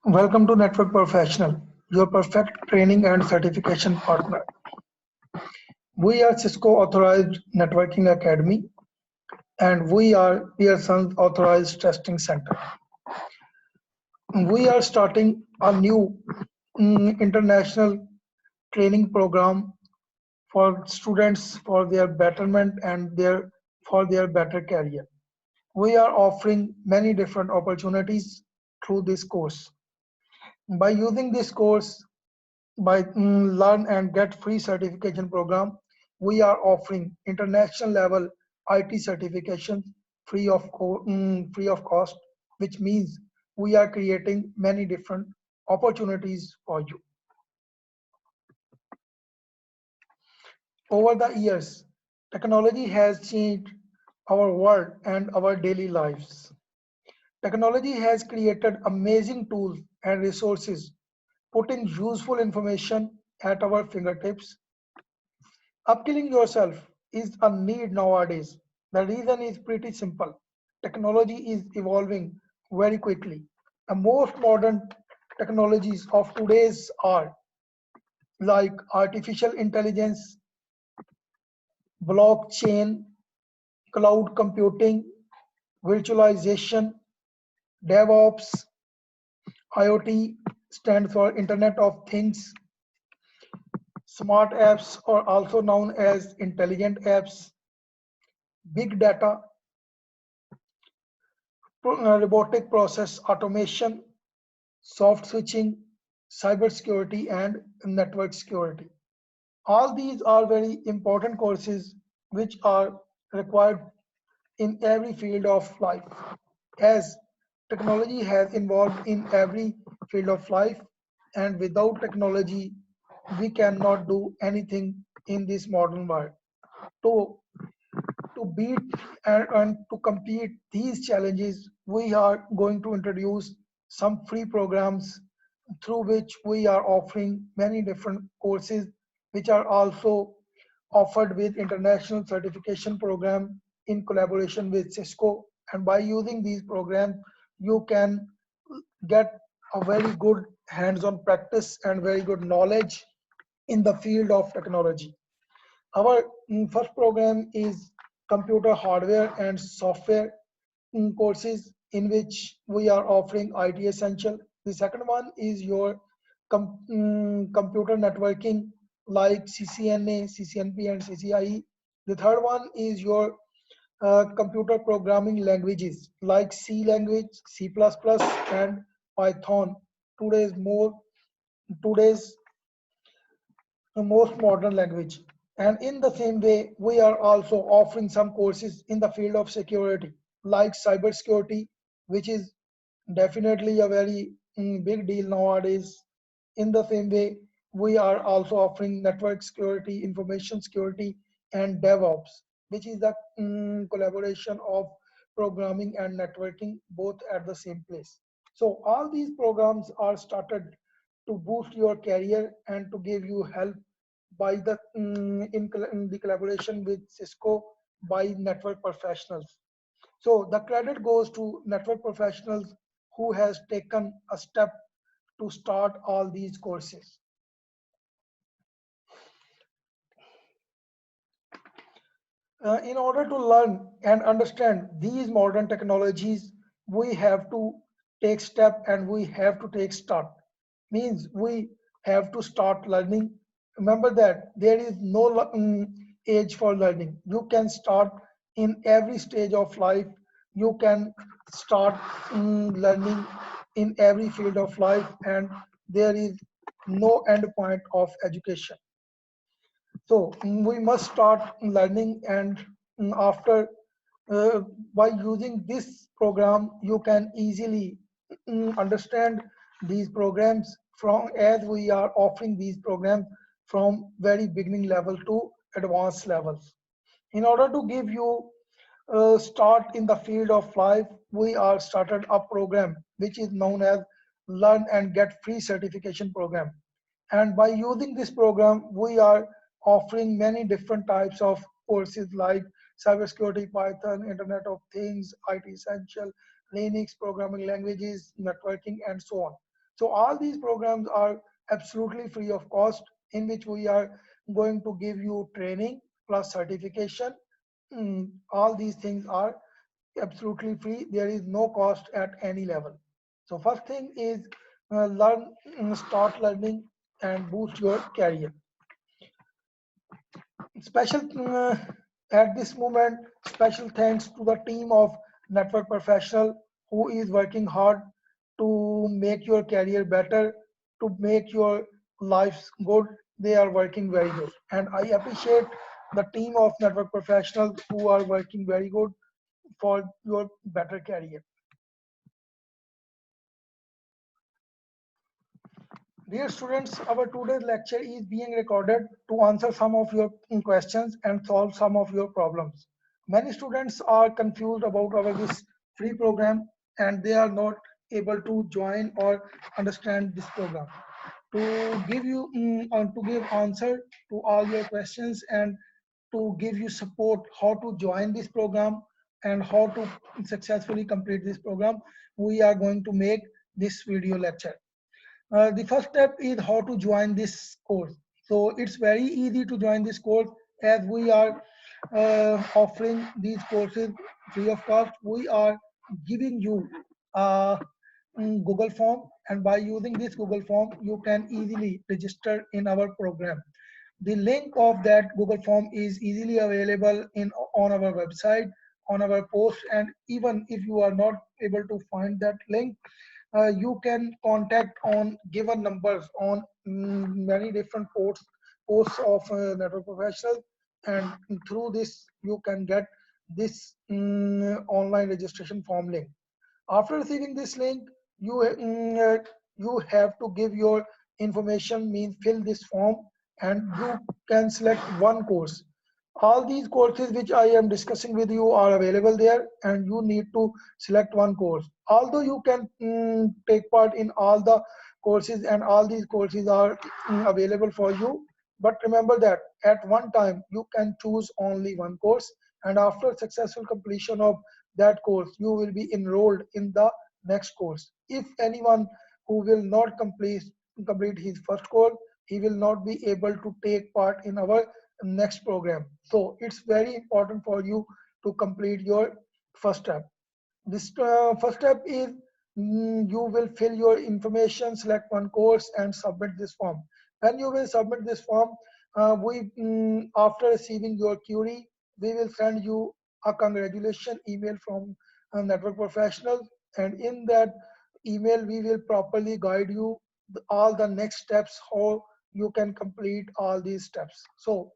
Welcome to Network Professional, your perfect training and certification partner. We are Cisco Authorized Networking Academy and we are Pearson's Authorized Testing Center. We are starting a new international training program for students for their betterment and their better career. We are offering many different opportunities through this course. By using this course, by Learn and Get Free certification program, we are offering international level IT certifications free of cost, which means we are creating many different opportunities for you. Over the years, technology has changed our world and our daily lives. Technology has created amazing tools and resources, putting useful information at our fingertips. Upskilling yourself is a need nowadays. The reason is pretty simple. Technology is evolving very quickly. The most modern technologies of today's are like artificial intelligence, blockchain, cloud computing, virtualization, DevOps, IoT stands for Internet of Things, smart apps or also known as intelligent apps, big data, robotic process automation, soft switching, cybersecurity, and network security. All these are very important courses which are required in every field of life, as technology has involved in every field of life, and without technology, we cannot do anything in this modern world. To to beat and to compete these challenges, we are going to introduce some free programs through which we are offering many different courses which are also offered with international certification program in collaboration with Cisco. And by using these programs, you can get a very good hands-on practice and very good knowledge in the field of technology. Our first program is computer hardware and software courses in which we are offering IT Essential. The second one is your computer networking like CCNA, CCNP, and CCIE. The third one is your computer programming languages like C language, C++, and Python. Today's more today's the most modern language. And in the same way, we are also offering some courses in the field of security, like cybersecurity, which is definitely a very big deal nowadays. In the same way, we are also offering network security, information security, and DevOps, which is the collaboration of programming and networking both at the same place. So all these programs are started to boost your career and to give you help by in the collaboration with Cisco by network professionals. So the credit goes to network professionals who has taken a step to start all these courses. In order to learn and understand these modern technologies, we have to take step and we have to take start. Means we have to start learning. Remember that there is no age for learning. You can start in every stage of life. You can start learning in every field of life, and there is no end point of education. So we must start learning, and after uh, by using this program, you can easily understand these programs from as we are offering these programs from very beginning level to advanced levels. In order to give you a start in the field of life, we are started a program which is known as Learn and Get Free Certification Program. And by using this program, we are offering many different types of courses like cybersecurity, Python, Internet of Things, IT Essential, Linux, programming languages, networking, and so on. So all these programs are absolutely free of cost, in which we are going to give you training plus certification. All these things are absolutely free. There is no cost at any level. So first thing is start learning and boost your career. Special at this moment, special thanks to the team of network professional who is working hard to make your career better, to make your lives good. They are working very good, and I appreciate the team of network professionals who are working very good for your better career. Dear students, our today's lecture is being recorded to answer some of your questions and solve some of your problems. Many students are confused about our this free program and they are not able to join or understand this program. To give you to give answer to all your questions and to give you support how to join this program and how to successfully complete this program, we are going to make this video lecture. The first step is how to join this course. So it's very easy to join this course, as we are offering these courses free of cost. We are giving you a Google form, and by using this Google form, you can easily register in our program. The link of that Google form is easily available in on our website, on our post, and even if you are not able to find that link, you can contact on given numbers on many different posts of network professionals, and through this you can get this online registration form link. After receiving this link, you have to give your information, means fill this form, and you can select one course. All these courses which I am discussing with you are available there, and you need to select one course. Although you can take part in all the courses, and all these courses are available for you, but remember that at one time you can choose only one course, and after successful completion of that course, you will be enrolled in the next course. If anyone who will not complete his first course, he will not be able to take part in our next program. So it's very important for you to complete your first step. This first step is you will fill your information, select one course, and submit this form. When you will submit this form, we after receiving your query, we will send you a congratulation email from a network professional, and in that email we will properly guide you all the next steps how you can complete all these steps. So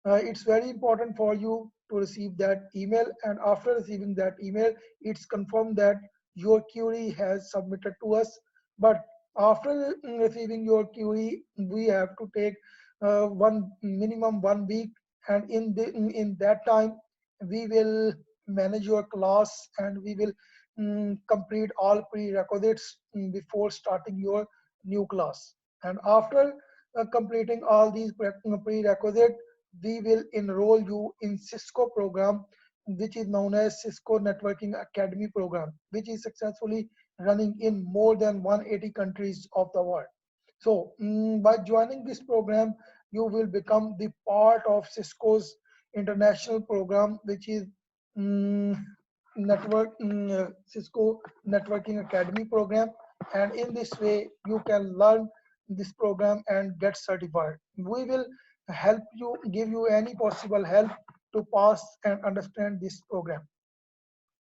it's very important for you to receive that email, and after receiving that email, it's confirmed that your query has submitted to us. But after receiving your query, we have to take one minimum 1 week, and in that time we will manage your class, and we will complete all prerequisites before starting your new class. And after completing all these prerequisites, we will enroll you in Cisco program, which is known as Cisco Networking Academy program, which is successfully running in more than 180 countries of the world. So by joining this program, you will become the part of Cisco's international program, which is mm, Cisco Networking Academy program. And in this way, you can learn this program and get certified. We will help you, give you any possible help to pass and understand this program.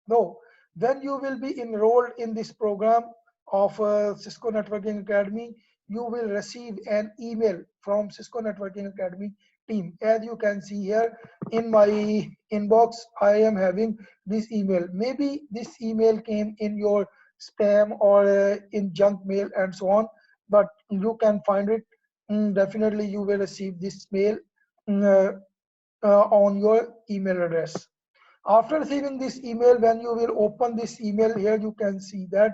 No, when you will be enrolled in this program of Cisco Networking Academy, you will receive an email from Cisco Networking Academy team. As you can see here in my inbox, I am having this email. Maybe this email came in your spam or in junk mail and so on, but you can find it. Definitely, you will receive this mail mm, uh, on your email address. After receiving this email, when you will open this email, here you can see that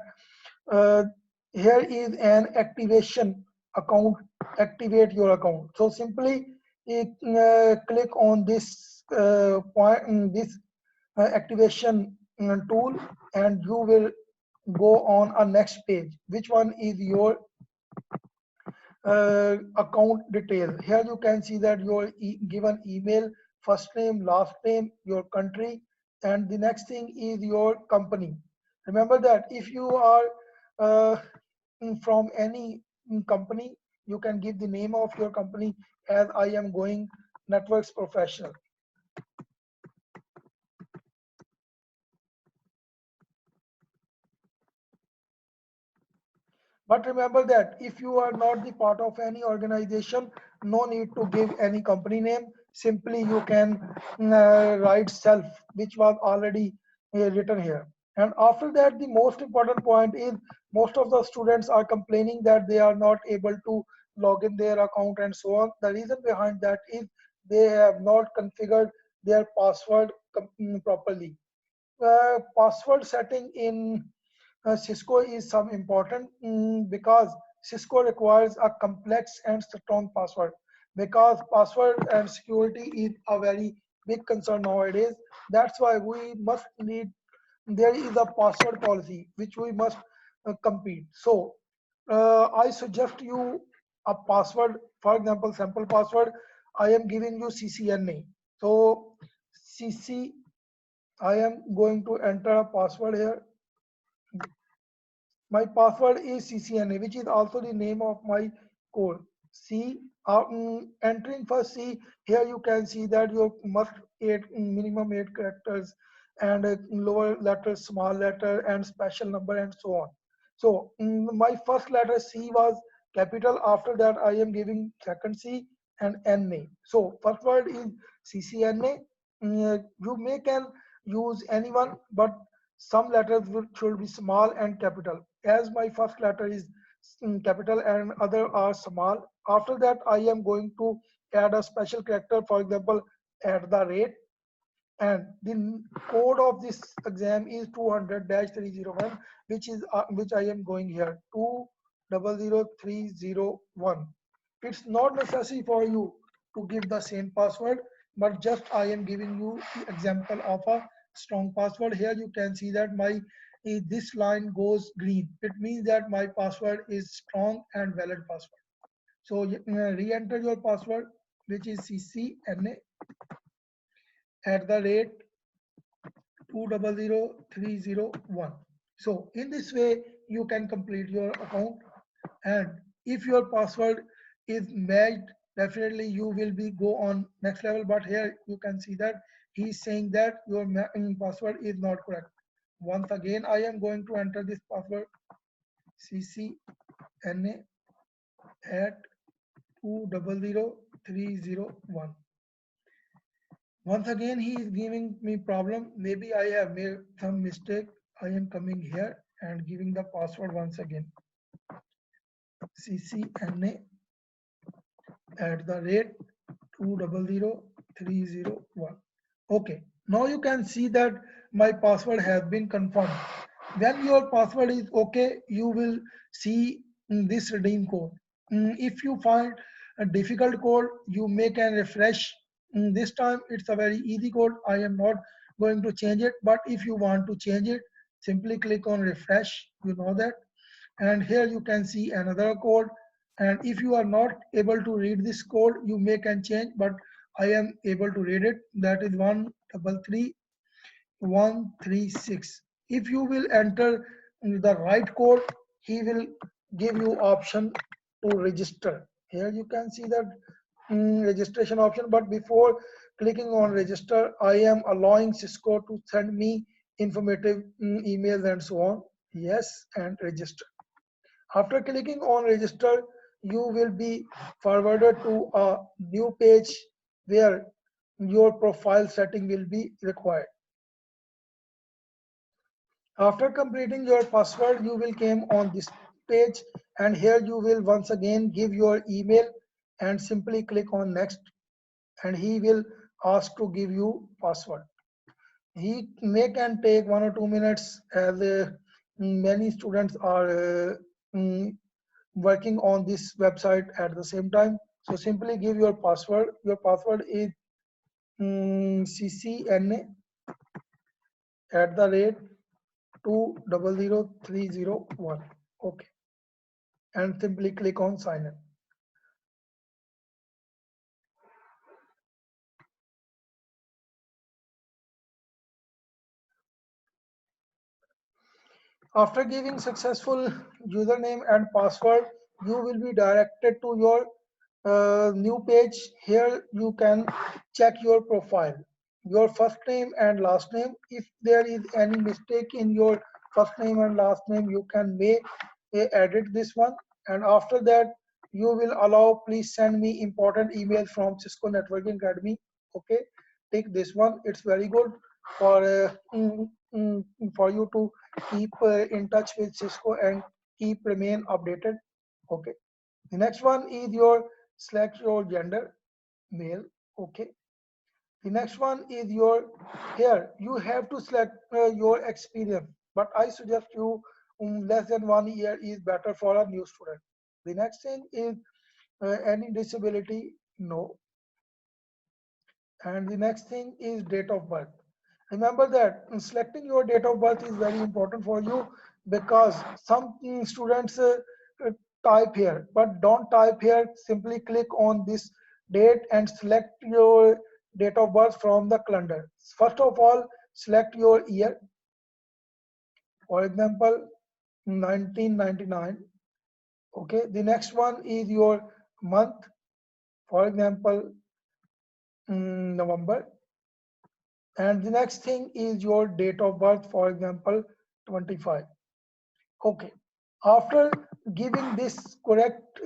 uh, here is an activation account, activate your account. So simply click on this point, this activation tool, and you will go on a next page. Which one is your account detail. Here you can see that your given email, first name, last name, your country, and the next thing is your company. Remember that if you are uh, from any company, you can give the name of your company as I am going networks professional. But remember that if you are not the part of any organization, no need to give any company name. Simply you can write self, which was already written here. And after that, the most important point is most of the students are complaining that they are not able to log in their account and so on. The reason behind that is they have not configured their password properly. Password setting in Cisco is some important because Cisco requires a complex and strong password because password and security is a very big concern nowadays. That's why we must need there is a password policy which we must compete. So I suggest you a password, for example, sample password. I am giving you CCNA. So CC, I am going to enter a password here. My password is CCNA, which is also the name of my code. C, entering first C, here you can see that you must minimum 8 characters and lower letter, small letter, and special number, and so on. So my first letter C was capital. After that, I am giving second C and NA. So first word is CCNA. You may can use anyone, but some letters should be small and capital. As my first letter is capital and other are small, after that I am going to add a special character, for example, at the rate, and the code of this exam is 200-301, which I am going here 200301. It's not necessary for you to give the same password, but just I am giving you the example of a strong password. Here you can see that my this line goes green. It means that my password is strong and valid password. So re-enter your password, which is CCNA at the rate 200301. So in this way, you can complete your account. And if your password is matched, definitely you will be go on next level. But here you can see that he is saying that your password is not correct. Once again, I am going to enter this password CCNA at 200301. Once again, he is giving me problem. Maybe I have made some mistake. I am coming here and giving the password once again. CCNA at the rate 200301. Okay. Now you can see that my password has been confirmed. When your password is okay, you will see this redeem code. If you find a difficult code, you make and refresh. This time it's a very easy code. I am not going to change it, but if you want to change it, simply click on refresh. You know that. And here you can see another code. And if you are not able to read this code, you may can change, but I am able to read it. That is 133136. If you will enter the right code, he will give you option to register. Here you can see that registration option, but before clicking on register, I am allowing Cisco to send me informative emails and so on. Yes, and register. After clicking on register, you will be forwarded to a new page where your profile setting will be required. After completing your password, you will come on this page, and here you will once again give your email and simply click on next, and he will ask to give you password. He may can take 1 or 2 minutes as many students are working on this website at the same time. So simply give your password. Your password is CCNA at the rate 200301. Okay. And simply click on sign in. After giving successful username and password, you will be directed to your new page. Here you can check your profile, your first name and last name. If there is any mistake in your first name and last name, you can make a edit this one. And after that, you will allow, please send me important emails from Cisco Networking Academy. Okay, take this one. It's very good for for you to keep in touch with Cisco and keep remain updated. Okay. The next one is your select your gender, male. Okay. The next one is your, here you have to select your experience, but I suggest you less than 1 year is better for a new student. The next thing is any disability, no. And the next thing is date of birth. Remember that selecting your date of birth is very important for you, because some students uh, type here, but don't type here. Simply click on this date and select your date of birth from the calendar. First of all, select your year. For example, 1999. Okay. The next one is your month. For example, November. And the next thing is your date of birth, for example 25. Okay, after giving this correct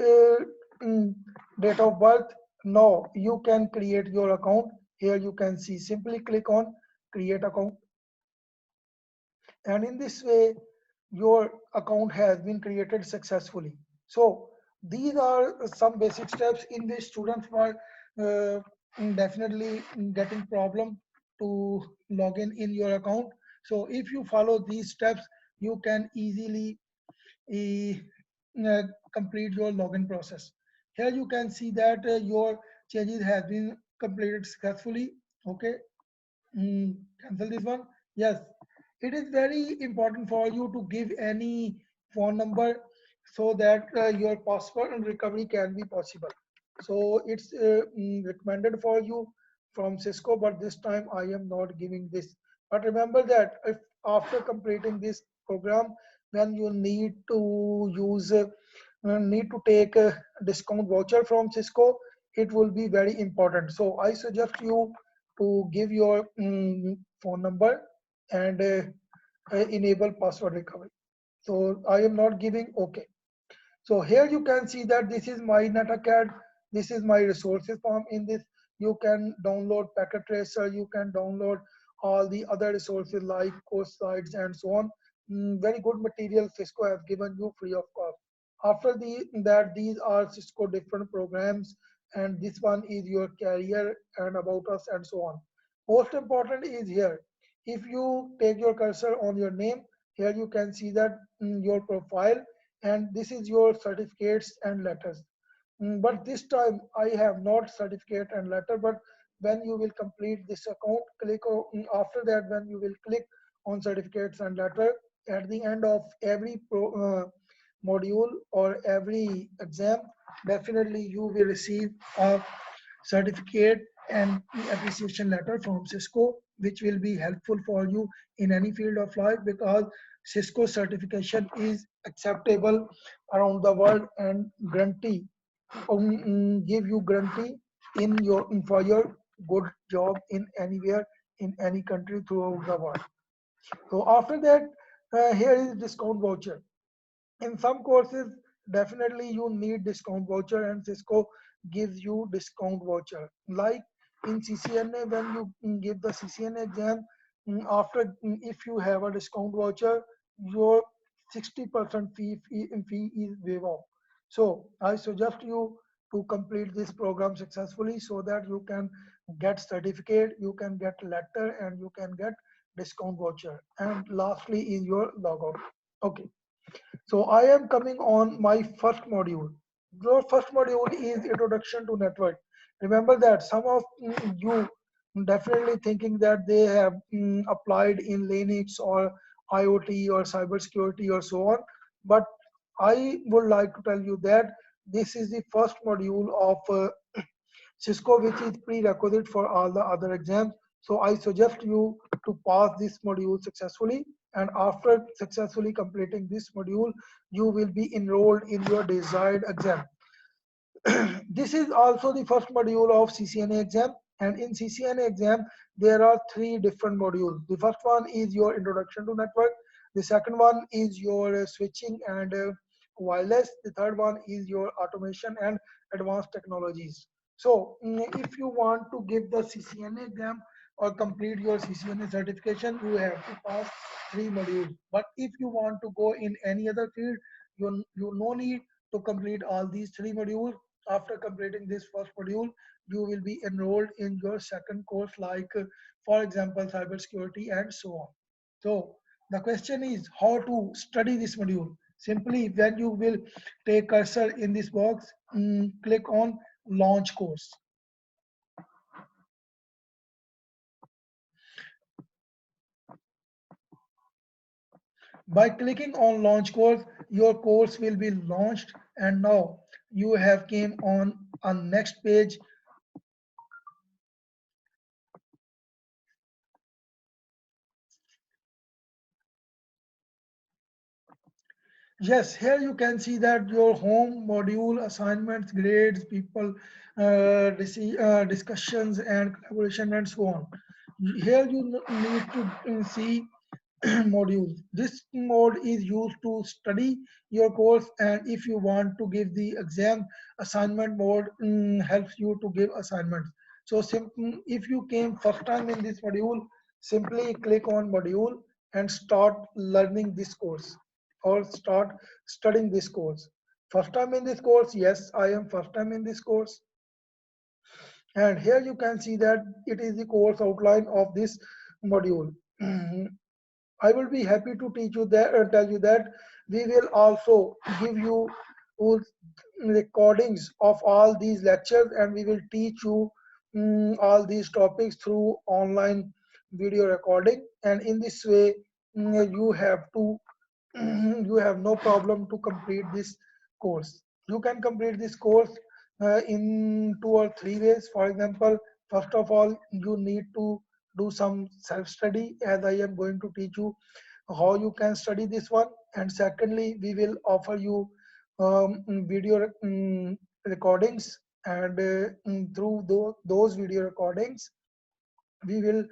mm, date of birth, now you can create your account. Here you can see, simply click on create account, and in this way your account has been created successfully. So these are some basic steps in which students were uh, definitely getting problem to log in your account. So if you follow these steps, you can easily uh, complete your login process. Here you can see that your changes has been completed successfully. Okay, cancel this one. Yes, it is very important for you to give any phone number, so that your password and recovery can be possible. So it's recommended for you from Cisco, but this time I am not giving this. But remember that if after completing this program, then you need to use need to take a discount voucher from Cisco. It will be very important. So I suggest you to give your phone number and enable password recovery. So I am not giving. Okay. So here you can see that this is my NetAcad. This is my resources form. In this, you can download Packet Tracer. You can download all the other resources like course sites and so on. Very good material Cisco has given you free of cost. After that, these are Cisco different programs, and this one is your career and about us and so on. Most important is here. If you take your cursor on your name, here you can see that your profile, and this is your certificates and letters. But this time I have not certificate and letter, but when you will complete this account, click on, after that when you will click on certificates and letter, at the end of every module or every exam, definitely you will receive a certificate and appreciation letter from Cisco, which will be helpful for you in any field of life, because Cisco certification is acceptable around the world and guarantee give you guarantee in your for your good job in anywhere in any country throughout the world. So after that, here is discount voucher. In some courses, definitely you need discount voucher, and Cisco gives you discount voucher. Like in CCNA, when you give the CCNA exam, after if you have a discount voucher, your 60% fee is waived off. So I suggest you to complete this program successfully, so that you can get certificate, you can get letter, and you can get discount voucher. And lastly is your logout. Okay. So I am coming on my first module. The first module is introduction to network. Remember that some of you definitely thinking that they have applied in Linux or IoT or cybersecurity or so on. But I would like to tell you that this is the first module of Cisco, which is prerequisite for all the other exams. So I suggest you to pass this module successfully. and after successfully completing this module, you will be enrolled in your desired exam. This is also the first module of CCNA exam, and in CCNA exam there are three different modules. The first one is your introduction to network, the second one is your switching and wireless, the third one is your automation and advanced technologies. So if you want to give the CCNA exam or complete your CCNA certification, you have to pass three modules. But if you want to go in any other field, you no need to complete all these three modules. After completing this first module, you will be enrolled in your second course, like for example cybersecurity and so on. So the question is how to study this module. Simply, when you will take cursor in this box, click on launch course. By clicking on launch course, your course will be launched, and now you have came on a next page. Yes, here you can see that your home module, assignments, grades, people, discussions and collaboration and so on. Here you need to see modules. This mode is used to study your course, and if you want to give the exam, assignment mode helps you to give assignments. So if you came first time in this module, simply click on module and start learning this course or start studying this course. First time in this course, yes, I am first time in this course. And here you can see that it is the course outline of this module. I will be happy to teach you that, tell you that we will also give you recordings of all these lectures, and we will teach you all these topics through online video recording. And in this way, you have to you have no problem to complete this course. You can complete this course in two or three ways. For example, first of all, you need to do some self-study, as I am going to teach you how you can study this one. And secondly, we will offer you video recordings, and through those video recordings, we will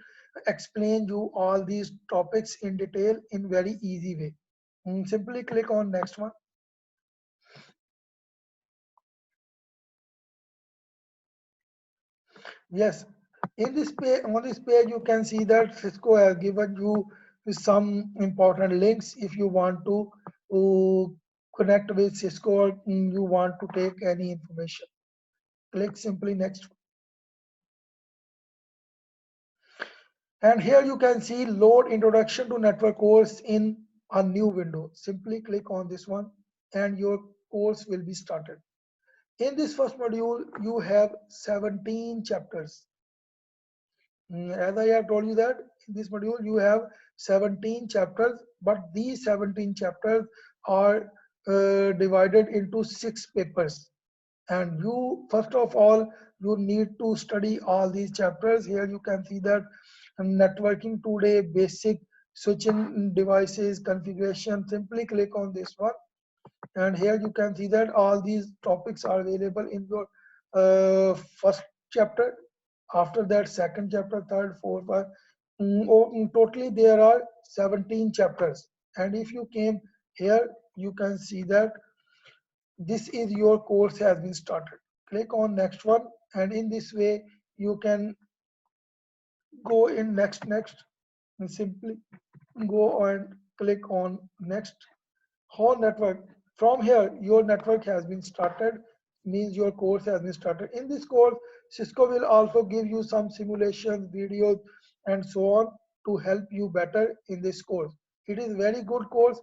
explain you all these topics in detail in very easy way. Simply click on next one. Yes, in this page, on this page, you can see that Cisco has given you some important links if you want to connect with Cisco, or you want to take any information. Click simply next. And here you can see load introduction to network course in a new window. Simply click on this one and your course will be started. In this first module, you have 17 chapters. As I have told you that in this module you have 17 chapters, but these 17 chapters are divided into 6 papers. And you, first of all, you need to study all these chapters. Here you can see that networking today, basic switching devices, configuration. Simply click on this one, and here you can see that all these topics are available in your first chapter. After that, second chapter, third, fourth, five. Totally there are 17 chapters. And if you came here, you can see that this is your course has been started. Click on next one, and in this way you can go in next, and simply go and click on next. Whole network. From here, your network has been started, means your course has been started. In this course, Cisco will also give you some simulations, videos, and so on to help you better in this course. It is very good course.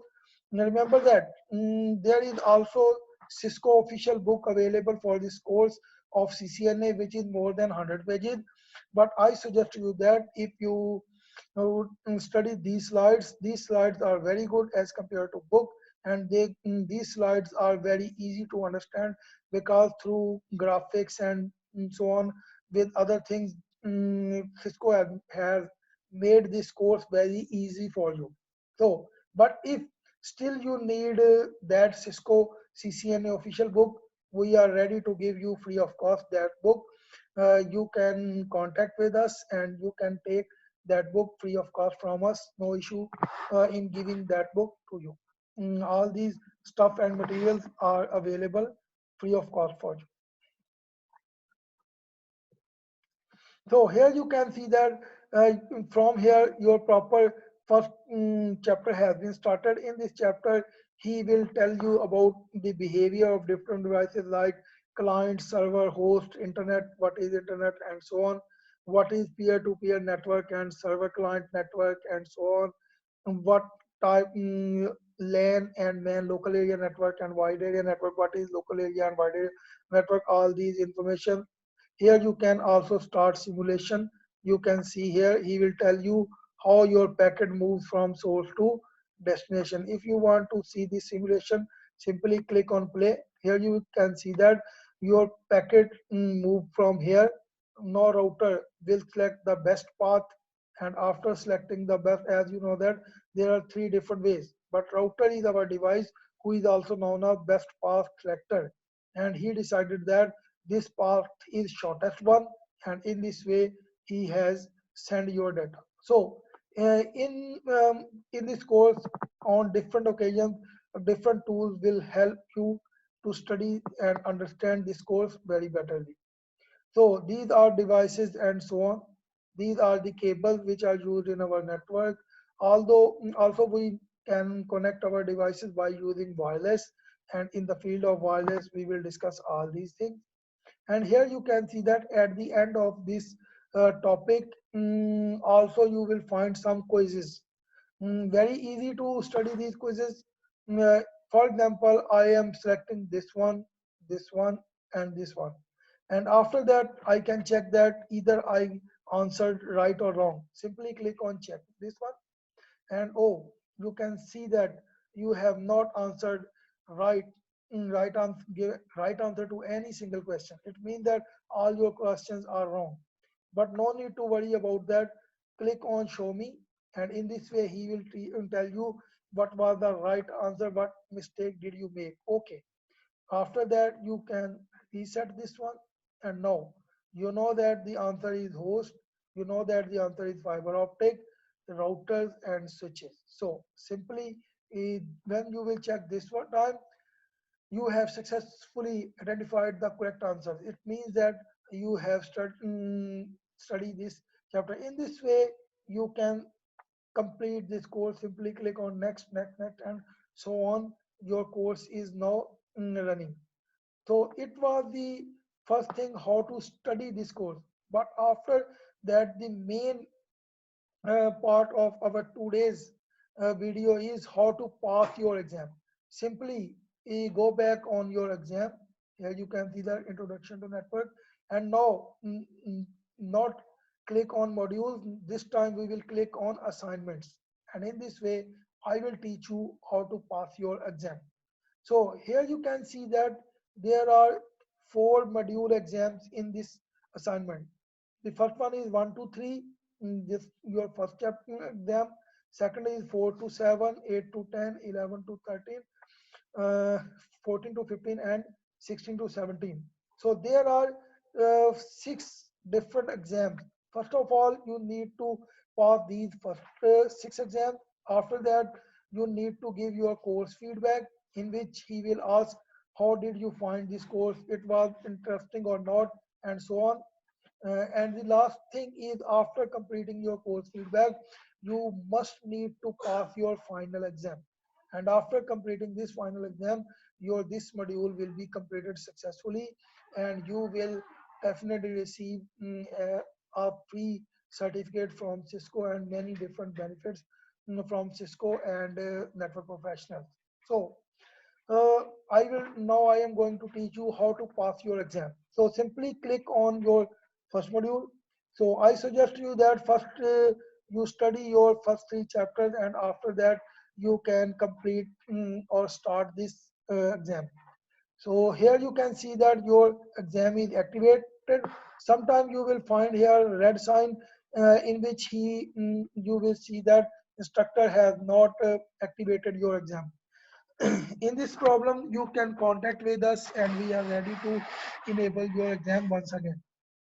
Now remember that there is also Cisco official book available for this course of CCNA, which is more than 100 pages. But I suggest you that if you study these slides are very good as compared to book, and these slides are very easy to understand because through graphics and so on with other things, Cisco has made this course very easy for you. So, but if still you need that Cisco CCNA official book, we are ready to give you free of cost that book. You can contact with us and you can take that book free of cost from us. No issue in giving that book to you. All these stuff and materials are available free of cost for you. So here you can see that uh, from here your proper first chapter has been started. In this chapter, he will tell you about the behavior of different devices like client, server, host, internet, what is internet, and so on. What is peer-to-peer network and server client network, and so on. And what type LAN and MAN, local area network and wide area network, what is local area and wide area network, all these information. Here you can also start simulation. You can see here, he will tell you how your packet moves from source to destination. If you want to see the simulation, simply click on play. Here you can see that your packet move from here. Now router will select the best path, and after selecting the best, as you know that there are three different ways, but router is our device who is also known as best path selector, and he decided that this path is shortest one, and in this way he has sent your data. So in this course, on different occasions, different tools will help you to study and understand this course very betterly. So these are devices and so on. These are the cables which are used in our network. Although also we can connect our devices by using wireless, and in the field of wireless we will discuss all these things. And here you can see that at the end of this topic, also you will find some quizzes. Very easy to study these quizzes. For example, I am selecting this one, and this one. And after that, I can check that either I answered right or wrong. Simply click on check this one, and oh, you can see that you have not answered right right answer to any single question. It means that all your questions are wrong, but no need to worry about that. Click on show me, and in this way he will tell you what was the right answer, what mistake did you make. Okay, after that you can reset this one, and now you know that the answer is host, you know that the answer is fiber optic, the routers and switches. So simply when you will check this one time, you have successfully identified the correct answers. It means that you have studied this chapter. In this way, you can complete this course. Simply click on next, next, next, and so on. Your course is now running. So it was the first thing how to study this course. But after that, the main part of our today's video is how to pass your exam. Simply go back on your exam. Here you can see the introduction to network. And now not click on modules. This time we will click on assignments. And in this way, I will teach you how to pass your exam. So here you can see that there are four module exams in this assignment. The first one is 1 to 3, this your first chapter exam. Second is 4 to 7, 8 to 10, 11 to 13, uh, 14 to 15, and 16 to 17. So there are six different exams. First of all, you need to pass these first six exams. After that, you need to give your course feedback, in which he will ask how did you find this course, it was interesting or not, and so on. And the last thing is, after completing your course feedback, you must need to pass your final exam. And after completing this final exam, your this module will be completed successfully, and you will definitely receive a free certificate from Cisco and many different benefits from Cisco and network professionals. So uh, I am going to teach you how to pass your exam. So simply click on your first module. So I suggest you that first you study your first three chapters, and after that you can complete or start this exam. So here you can see that your exam is activated. Sometime you will find here red sign in which you will see that instructor has not activated your exam. In this problem, you can contact with us and we are ready to enable your exam once again.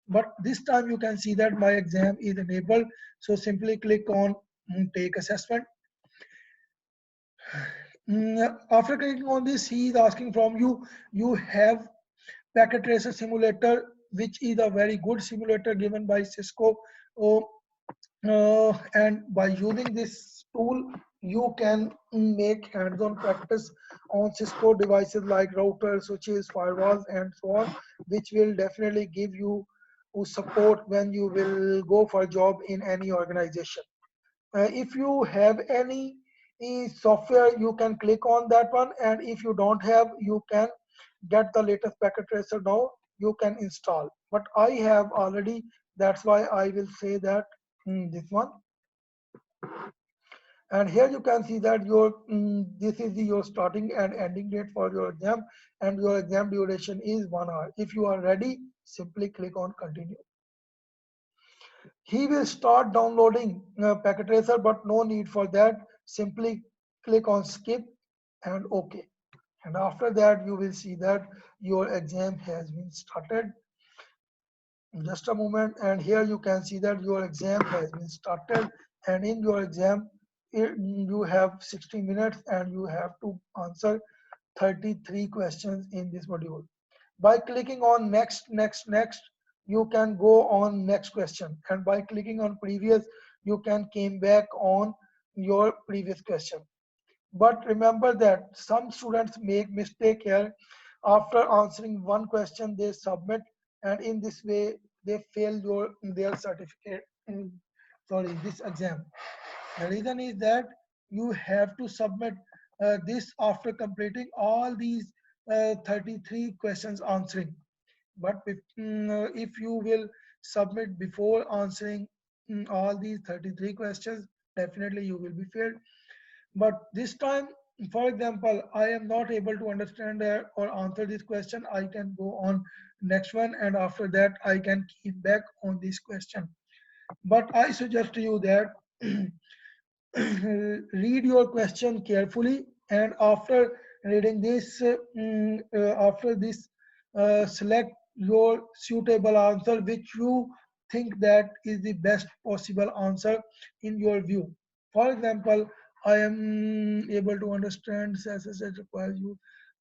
But this time you can see that my exam is enabled. So simply click on take assessment. After clicking on this, he is asking from you, you have Packet Tracer Simulator, which is a very good simulator given by Cisco. And by using this tool, you can make hands-on practice on Cisco devices like routers, switches, firewalls, and so on, which will definitely give you support when you will go for a job in any organization. If you have any software, you can click on that one, and if you don't have, you can get the latest packet tracer now. You can install, but I have already. That's why I will say that this one. And here you can see that your this is your starting and ending date for your exam, and your exam duration is 1 hour. If you are ready, simply click on continue. He will start downloading packet tracer, but no need for that. Simply click on skip and OK. And after that, you will see that your exam has been started. Just a moment, and here you can see that your exam has been started, and in your exam you have 60 minutes and you have to answer 33 questions in this module. By clicking on next, you can go on next question, and by clicking on previous, you can came back on your previous question. But remember that some students make mistake here. After answering one question, they submit, and in this way they fail their certificate. Sorry, this exam. The reason is that you have to submit this after completing all these 33 questions answering. But if you will submit before answering all these 33 questions, definitely you will be failed. But this time, for example, I am not able to understand or answer this question, I can go on next one, and after that I can keep back on this question. But I suggest to you that read your question carefully, and after reading this after this select your suitable answer which you think that is the best possible answer in your view. For example, I am able to understand SSH requires you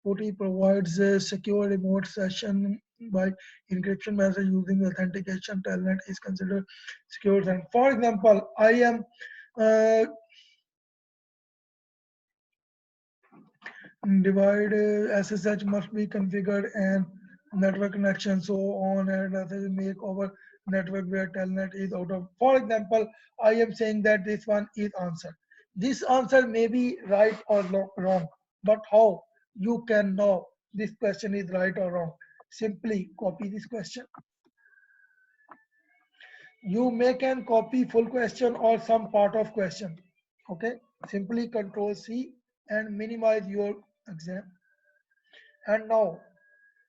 OT provides a secure remote session by encryption method using authentication. Telnet is considered secure. And for example, I am uh, divide SSH must be configured and network connection so on, and SSH make over network where telnet is out of. For example, I am saying that this one is answer. This answer may be right or wrong, but how you can know this question is right or wrong? Simply copy this question. You may can copy full question or some part of question. Okay, simply control C and minimize your exam. And now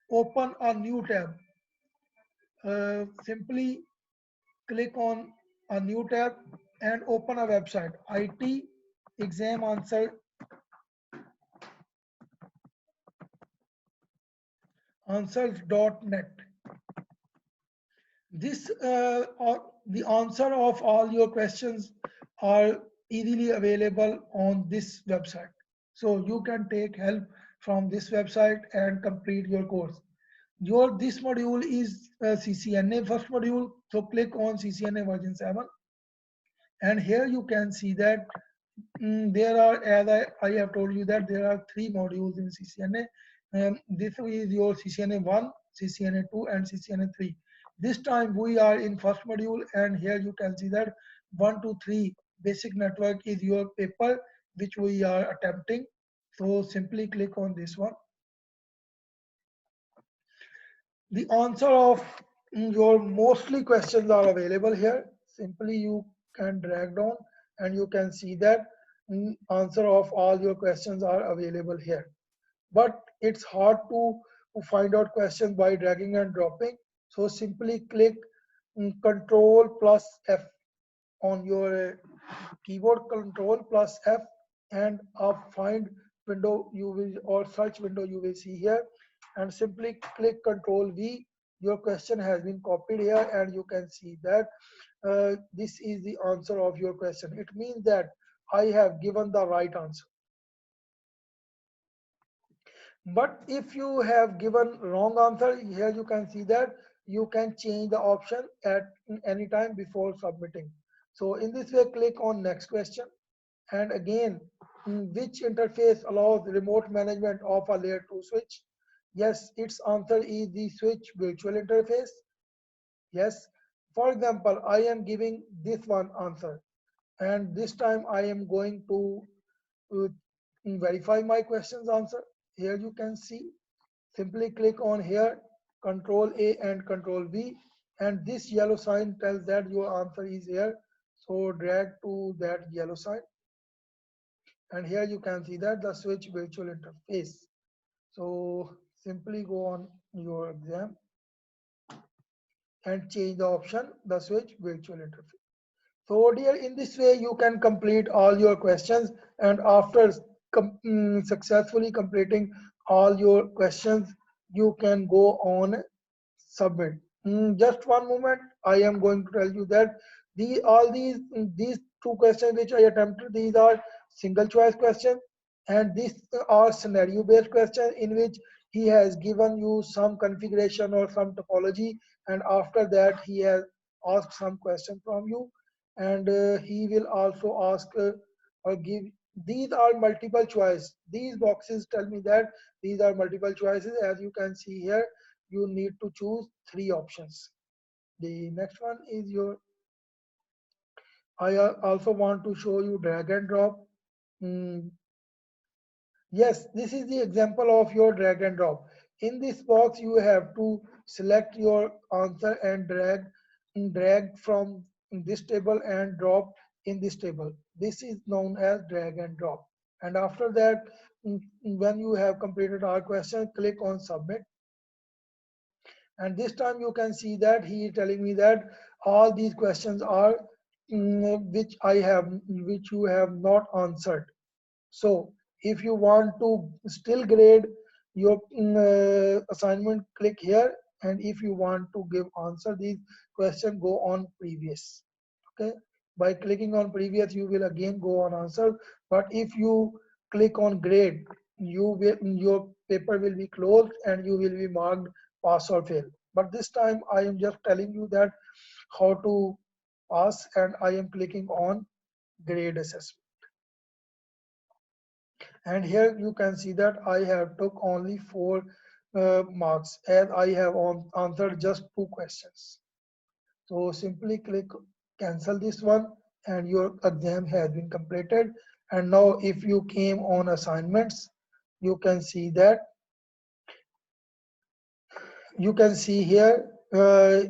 open a new tab. Simply click on a new tab and open a website, IT exam answers.net. This the answer of all your questions are easily available on this website. So you can take help from this website and complete your course. Your this module is CCNA first module. So click on CCNA version 7, and here you can see that there are, as I have told you, that there are 3 modules in CCNA. This is your CCNA 1, CCNA 2, and CCNA 3. This time we are in first module, and here you can see that 1 to 3 basic network is your paper which we are attempting. So simply click on this one. The answer of your mostly questions are available here. Simply you can drag down and you can see that answer of all your questions are available here. But it's hard to find out questions by dragging and dropping. So simply click Control plus F on your keyboard control plus F and a find window you will or search window you will see here, and simply click Control V. Your question has been copied here and you can see that this is the answer of your question. It means that I have given the right answer. But if you have given wrong answer, here you can see that you can change the option at any time before submitting. So in this way, click on next question. And again, which interface allows remote management of a layer 2 switch? Yes, its answer is the switch virtual interface. Yes. For example, I am giving this one answer, and this time I am going to uh, verify my question's answer. Here you can see, simply click on here, Control A and Control V, and this yellow sign tells that your answer is here. So drag to that yellow sign, and here you can see that the switch virtual interface. So simply go on your exam and change the option the switch virtual interface. So dear, in this way you can complete all your questions, and after successfully completing all your questions, you can go on submit. Just one moment, I am going to tell you that all these two questions which I attempted, these are single choice questions, and these are scenario based questions in which he has given you some configuration or some topology, and after that he has asked some question from you, and he will also ask or give. These are multiple choice. These boxes tell me that these are multiple choices. As you can see here, you need to choose three options. The next one is your, I also want to show you drag and drop. Mm, yes, this is the example of your drag and drop. In this box, you have to select your answer and drag from this table and drop in this table. This is known as drag and drop. And after that, when you have completed our question, click on submit. And this time you can see that he is telling me that all these questions are which you have not answered. So if you want to still grade your assignment, click here, and if you want to give answer these question, go on previous. Okay, by clicking on previous you will again go on answer, but if you click on grade, your paper will be closed and you will be marked pass or fail. But this time I am just telling you that how to pass, and I am clicking on grade assessment. And here you can see that I have took only 4 marks as I have answered just 2 questions. So simply click cancel this one, and your exam has been completed. And now if you came on assignments, you can see that you can see here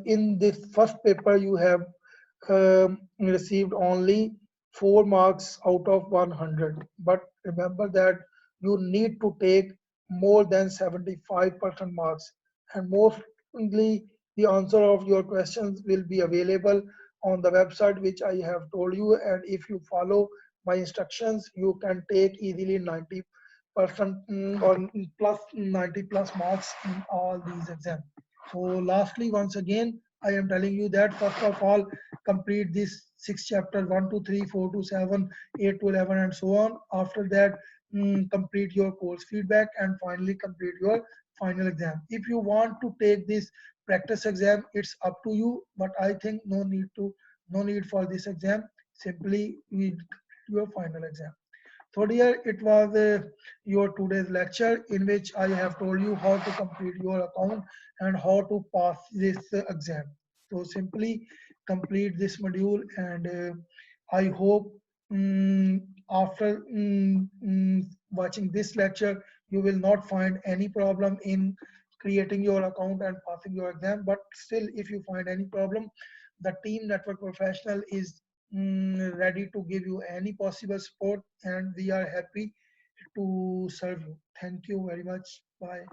in this first paper you have received only 4 marks out of 100, but remember that you need to take more than 75% marks, and mostly the answer of your questions will be available on the website which I have told you, and if you follow my instructions you can take easily 90% or plus 90 plus marks in all these exams. So lastly, once again, I am telling you that first of all, complete this 6 chapters 1 to 3, 4 to 7, 8 to 11, and so on. After that, complete your course feedback, and finally complete your final exam. If you want to take this practice exam, it's up to you. But I think no need for this exam. Simply we your final exam. So dear, it was your today's lecture in which I have told you how to complete your account and how to pass this exam. So simply complete this module, and I hope after watching this lecture, you will not find any problem in creating your account and passing your exam. But still, if you find any problem, the team network professional is ready to give you any possible support, and we are happy to serve you. Thank you very much. Bye.